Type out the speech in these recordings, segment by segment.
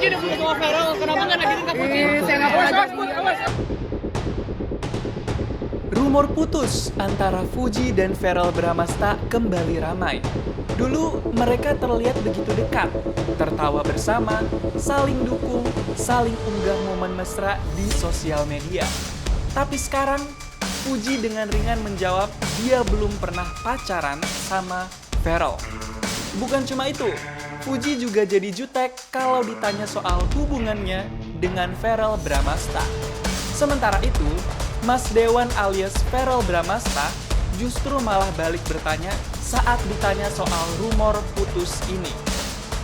Fuji udah putus sama Feral, kenapa nggak nagirin ke Fuji? Saya nggak pernah jadi. Rumor putus antara Fuji dan Verrell Bramasta kembali ramai. Dulu mereka terlihat begitu dekat, tertawa bersama, saling dukung, saling unggah momen mesra di sosial media. Tapi sekarang, Fuji dengan ringan menjawab dia belum pernah pacaran sama Verrell. Bukan cuma itu, Fuji juga jadi jutek kalau ditanya soal hubungannya dengan Verrell Bramasta. Sementara itu, Mas Dewan alias Verrell Bramasta justru malah balik bertanya saat ditanya soal rumor putus ini.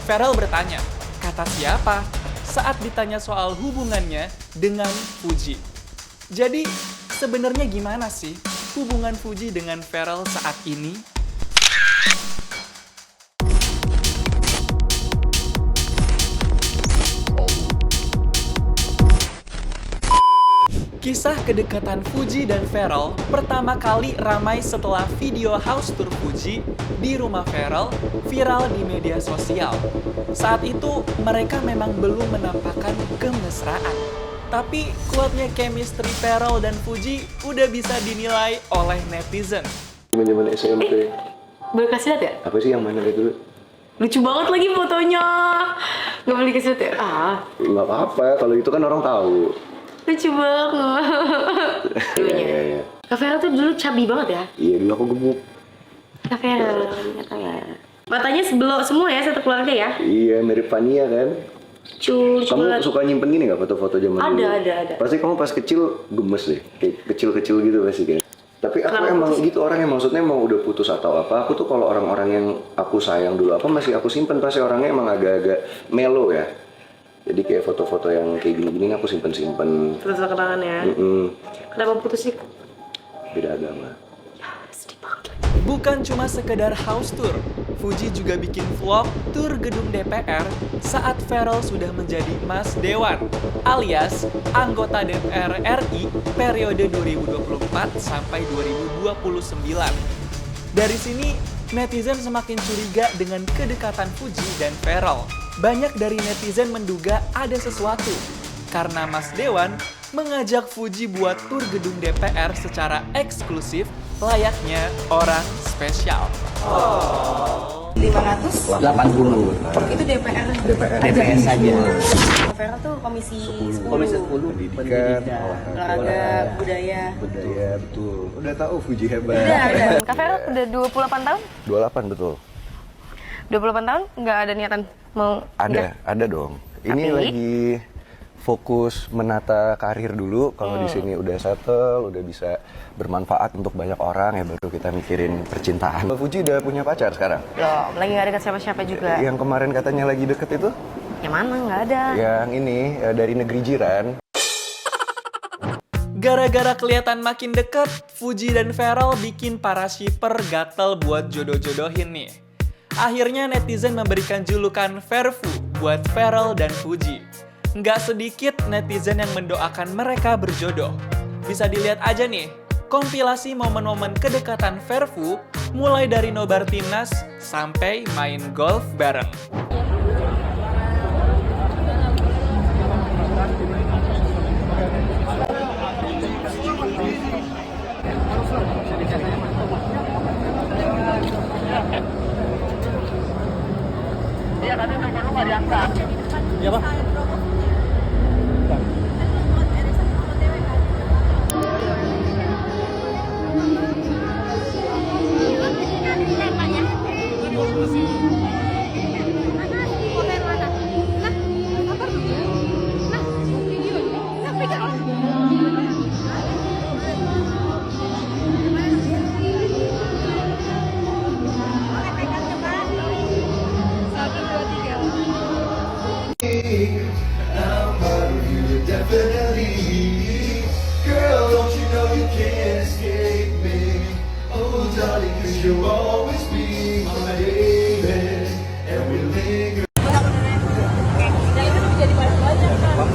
Verrell bertanya, kata siapa? Saat ditanya soal hubungannya dengan Fuji. Jadi, sebenarnya gimana sih hubungan Fuji dengan Verrell saat ini? Kisah kedekatan Fuji dan Verrell pertama kali ramai setelah video house tour Fuji di rumah Verrell viral di media sosial. Saat itu, mereka memang belum menampakkan kemesraan. Tapi kuatnya chemistry Verrell dan Fuji udah bisa dinilai oleh netizen. Zaman SMP. Boleh kasih lihat ya? Apa sih yang mana itu? Lucu banget lagi fotonya. Nggak boleh kasih lihat ya? Nggak apa-apa, kalau itu kan orang tahu. Lucu banget. Iya. Kak Verrell tuh dulu chubby banget ya? Iya, dulu aku gemuk. Kak Verrell, katanya. Matanya sebelok semua ya, satu keluarga ya? Iya, mirip Fania kan? Lucu Kamu banget. suka nyimpen gini nggak foto-foto zaman dulu? Ada. Pasti kamu pas kecil gemes deh, kayak kecil-kecil gitu pasti kan? Tapi aku emang gitu orangnya, maksudnya emang udah putus atau apa, aku tuh kalau orang-orang yang aku sayang dulu apa masih aku simpen, pasti orangnya emang agak-agak melo ya. Jadi kayak foto-foto yang kayak gini-gini aku simpen-simpen. Terus kenangan ya? Kenapa putus sih? Beda agama. Ya, sedih banget. Bukan cuma sekedar house tour, Fuji juga bikin vlog tur gedung DPR saat Verrell sudah menjadi Mas Dewan, alias anggota DPR RI periode 2024 sampai 2029. Dari sini, netizen semakin curiga dengan kedekatan Fuji dan Verrell. Banyak dari netizen menduga ada sesuatu, karena Mas Dewan mengajak Fuji buat tur gedung DPR secara eksklusif layaknya orang spesial. 580 itu DPR saja. Verrell tuh komisi 10 Pendidikan, olahraga, budaya, betul. Udah tahu Fuji hebat. udah. Kak Verrell udah 28 tahun? 28 betul. 28 tahun nggak ada niatan mau nikah? Ada dong. Ini Tapi? lagi fokus menata karir dulu. Kalau di sini udah settle, udah bisa bermanfaat untuk banyak orang, ya baru kita mikirin percintaan. Fuji udah punya pacar sekarang? Belum, lagi nggak dekat siapa-siapa juga. Yang kemarin katanya lagi deket itu? Yang mana? Nggak ada. Yang ini, dari negeri jiran. Gara-gara kelihatan makin deket, Fuji dan Verrell bikin para shipper gatel buat jodoh-jodohin nih. Akhirnya netizen memberikan julukan Verfu buat Verrell dan Fuji. Nggak sedikit netizen yang mendoakan mereka berjodoh. Bisa dilihat aja nih, kompilasi momen-momen kedekatan Verfu mulai dari nobar timnas sampai main golf bareng. Iya, Pak.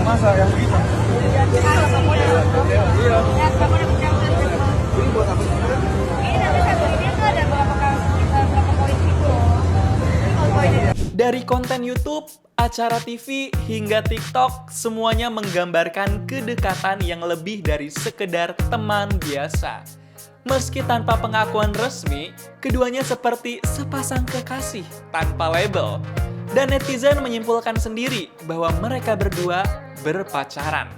Masa yang begitu? Ini buat apa? Dari konten YouTube, Acara TV hingga TikTok semuanya menggambarkan kedekatan yang lebih dari sekedar teman biasa. Meski tanpa pengakuan resmi, keduanya seperti sepasang kekasih tanpa label. Dan netizen menyimpulkan sendiri bahwa mereka berdua berpacaran.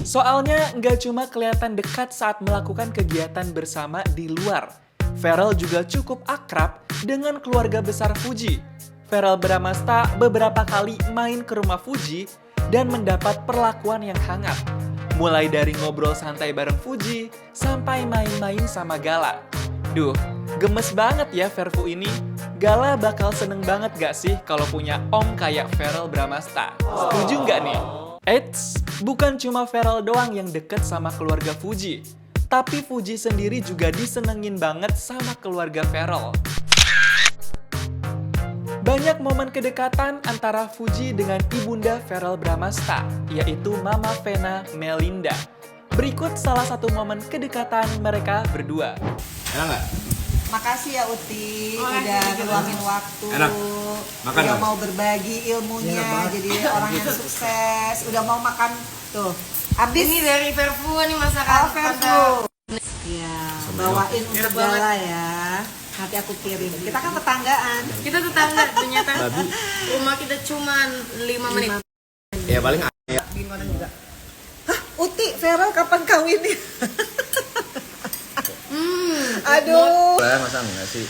Soalnya nggak cuma kelihatan dekat saat melakukan kegiatan bersama di luar. Ferrell juga cukup akrab dengan keluarga besar Fuji. Ferrell Bramasta beberapa kali main ke rumah Fuji dan mendapat perlakuan yang hangat. Mulai dari ngobrol santai bareng Fuji, sampai main-main sama Gala. Duh, gemes banget ya Verfu ini. Gala bakal seneng banget gak sih kalau punya om kayak Ferrell Bramasta? Setuju nggak nih? Eits, bukan cuma Ferrell doang yang deket sama keluarga Fuji. Tapi Fuji sendiri juga disenengin banget sama keluarga Ferrell. Banyak momen kedekatan antara Fuji dengan ibunda Ferrell Bramasta, yaitu Mama Vena Melinda. Berikut salah satu momen kedekatan mereka berdua. Enak nggak? Makasih ya Uti, udah ngeluangin waktu. Enak. Makan udah dong. mau berbagi ilmunya, jadi orang yang sukses. Udah mau makan tuh. Abis Ini dari Verfu nih masakan. Verfu. Ya, bawain untuk Gala ya. Nanti aku kirim. Kita kan tetanggaan. Kita tetangga, ternyata rumah kita cuma 5 menit. Ya paling Uti, Ferrell kapan kawinnya? Aduh. masa enggak sih?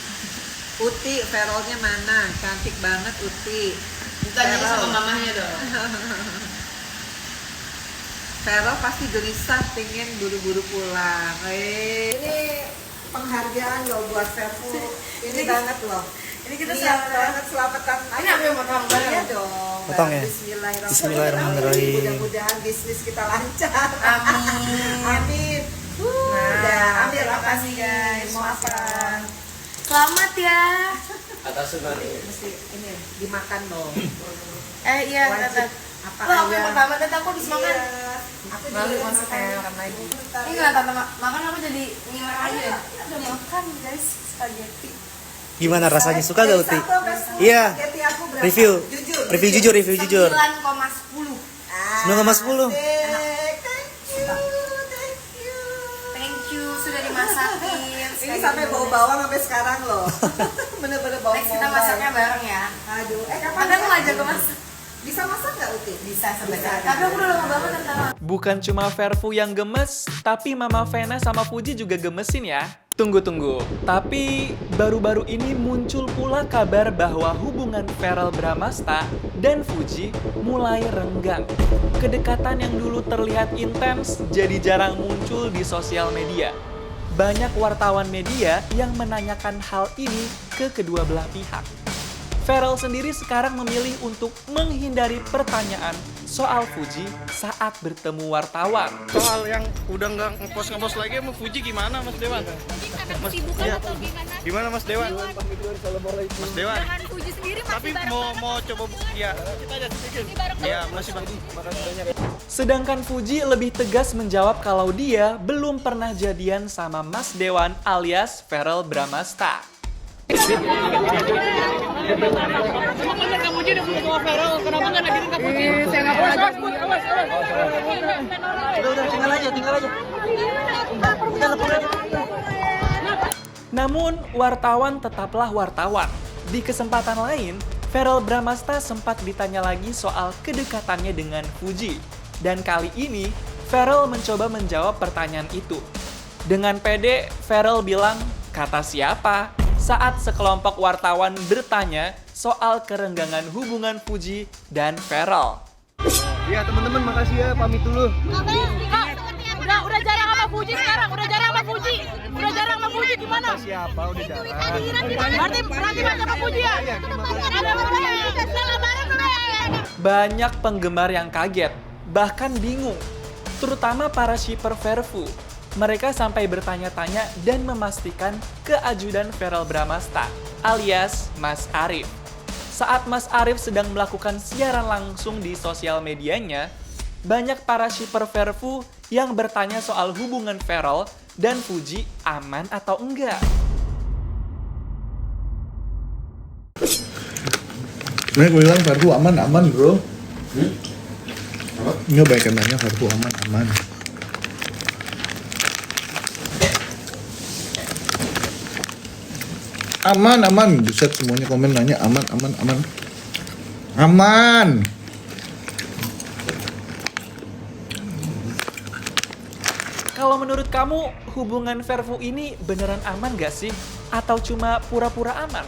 Uti, Ferrellnya mana? Cantik banget Uti. Ditanya sama mamahnya dong. Ferrell pasti gelisah pengen buru-buru pulang. Ini penghargaan loh buat Verfu. Ini banget loh. Ini kita selamatan. Ini apa yang potong bareng? Iya dong. Potong ya? Bismillahirrahmanirrahim. Mudah-mudahan bisnis kita lancar. Amin. Amin. Udah, ambil apa sih guys? Mau apa? Selamat ya. Atas sunani. Mesti ini dimakan dong. Iya, Wajib. Tata. Apa Lo aku yang ayam? pertama, Tata, aku habis makan. Aku Malu juga maksudnya makan. orang lagi. Ini enggak Tata makan apa jadi ngiler aja ya? Udah makan guys, spaghetti. Gimana rasanya? Suka gak Uti? Satu sampai 10 Iya. spaghetti aku berapa? Review. Jujur. Review jujur. 9,10. 9,10. Asik. Thank you. Thank you sudah dimasakin. Ini sampai bau bawang sampai sekarang loh. Bener-bener bau. Next kita masaknya bareng ya. Aduh, kapan? Tata aku ngajak ke masak. Bisa masak nggak Uti? Bisa sebenarnya. Tapi aku udah lama banget Tata. Bukan cuma Verfu yang gemes, tapi Mama Vena sama Fuji juga gemesin ya. Tunggu. Tapi baru-baru ini muncul pula kabar bahwa hubungan Ferrell Bramasta dan Fuji mulai renggang. Kedekatan yang dulu terlihat intens jadi jarang muncul di sosial media. Banyak wartawan media yang menanyakan hal ini ke kedua belah pihak. Ferrell sendiri sekarang memilih untuk menghindari pertanyaan soal Fuji saat bertemu wartawan. Soal yang udah nggak ngepost lagi sama Fuji gimana Mas Dewan? Iya. Gimana Mas Dewan? Mas Dewan. Fuji sendiri Tapi mau coba ya kita aja sedikit. Ya masih Bang. Sedangkan Fuji lebih tegas menjawab kalau dia belum pernah jadian sama Mas Dewan alias Ferrell Bramasta. Kenapa kamu jadi sama Ferrell? Kenapa nggak nagirin ke Fuji? Saya nggak pernah Udah, tinggal aja. Namun, wartawan tetaplah wartawan. Di kesempatan lain, Ferrell Bramasta sempat ditanya lagi soal kedekatannya dengan Fuji. Dan kali ini, Ferrell mencoba menjawab pertanyaan itu. Dengan pede, Ferrell bilang, kata siapa? Saat sekelompok wartawan bertanya soal kerenggangan hubungan Fuji dan Ferrell. Ya teman-teman makasih ya pamit dulu. Udah jarang sama Fuji sekarang. Udah jarang sama Fuji gimana? Siapa udah jarang? Berarti banyak sama Fuji ya? Banyak penggemar yang kaget, bahkan bingung. Terutama para shipper Verfu. Mereka sampai bertanya-tanya dan memastikan ke ajudan Ferrell Bramasta, alias Mas Arif. Saat Mas Arif sedang melakukan siaran langsung di sosial medianya, banyak para shipper Verfu yang bertanya soal hubungan Ferrell dan Fuji aman atau enggak. Mereka bilang Farhu aman bro. Nggak baik yang nanya Farhu aman. Aman. Buset semuanya komen nanya aman. Kalau menurut kamu, hubungan Verfu ini beneran aman gak sih? Atau cuma pura-pura aman?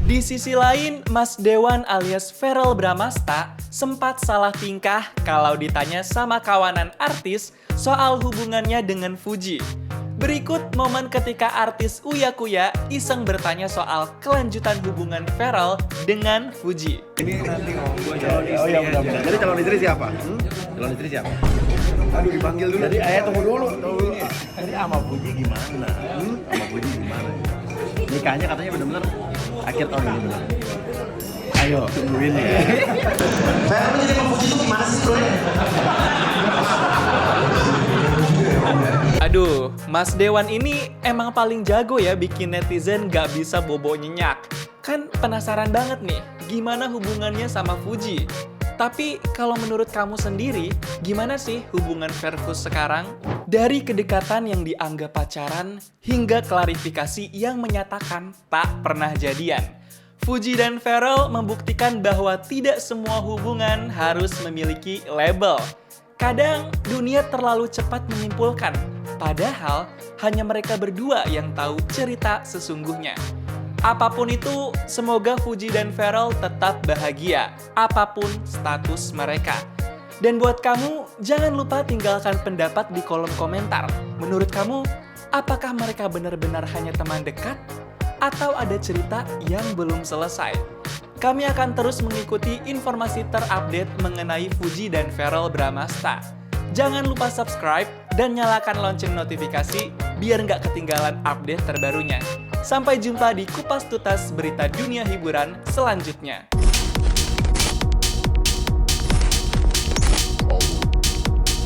Di sisi lain, Mas Dewan alias Verrel Bramasta sempat salah tingkah kalau ditanya sama kawanan artis soal hubungannya dengan Fuji. Berikut momen ketika artis Uya Kuya iseng bertanya soal kelanjutan hubungan Verrel dengan Fuji. Ini nanti ngomong gue calon istri aja. Jadi calon istri siapa? Calon istri siapa? Aduh dipanggil dulu. Jadi ayah tunggu dulu. Jadi sama Fuji gimana? Sama Fuji gimana? Nikahnya katanya benar-benar akhir tahun ini benar. Ayo tungguin ya. Saya jadi sama Fuji itu gimana sih bro? Aduh, Mas Dewan ini emang paling jago ya bikin netizen gak bisa bobo nyenyak. Kan penasaran banget nih, gimana hubungannya sama Fuji? Tapi kalau menurut kamu sendiri, gimana sih hubungan Verfus sekarang? Dari kedekatan yang dianggap pacaran, hingga klarifikasi yang menyatakan tak pernah jadian. Fuji dan Verrel membuktikan bahwa tidak semua hubungan harus memiliki label. Kadang dunia terlalu cepat menyimpulkan, padahal hanya mereka berdua yang tahu cerita sesungguhnya. Apapun itu, semoga Fuji dan Verrel tetap bahagia, apapun status mereka. Dan buat kamu, jangan lupa tinggalkan pendapat di kolom komentar. Menurut kamu, apakah mereka benar-benar hanya teman dekat? Atau ada cerita yang belum selesai? Kami akan terus mengikuti informasi terupdate mengenai Fuji dan Verrel Bramasta. Jangan lupa subscribe dan nyalakan lonceng notifikasi biar nggak ketinggalan update terbarunya. Sampai jumpa di Kupas Tuntas Berita Dunia Hiburan selanjutnya.